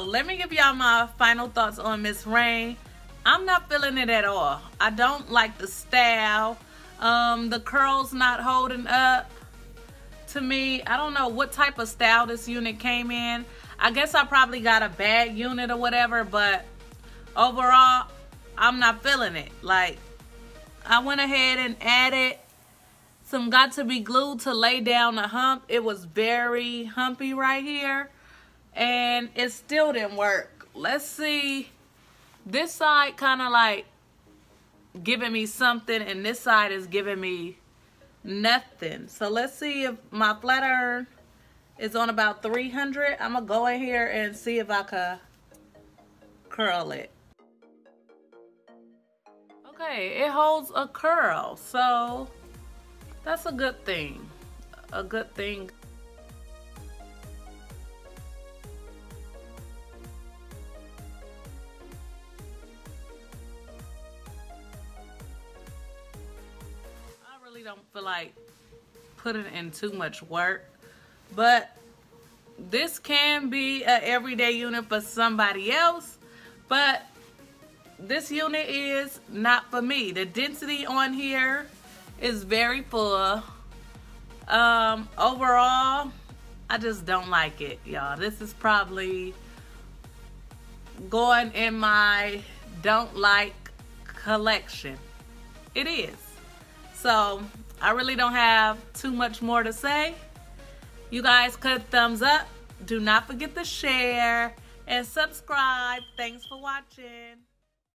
let me give y'all my final thoughts on Miss Rain. I'm not feeling it at all. I don't like the style. The curls not holding up to me. I don't know what type of style this unit came in. I guess I probably got a bad unit or whatever, but overall, I'm not feeling it. Like, I went ahead and added some Got to Be Glued to lay down the hump. It was very humpy right here, and it still didn't work. Let's see. This side kind of like giving me something, and this side is giving me nothing. So let's see if my flat iron is on about 300. I'm gonna go in here and see if I could curl it. Okay, it holds a curl, so that's a good thing. A good thing. I really don't feel like putting in too much work, but this can be an everyday unit for somebody else, but this unit is not for me. The density on here is very full. Overall, I just don't like it, y'all. This is probably going in my don't like collection. It is. So I really don't have too much more to say. You guys could thumbs up. Do not forget to share and subscribe. Thanks for watching.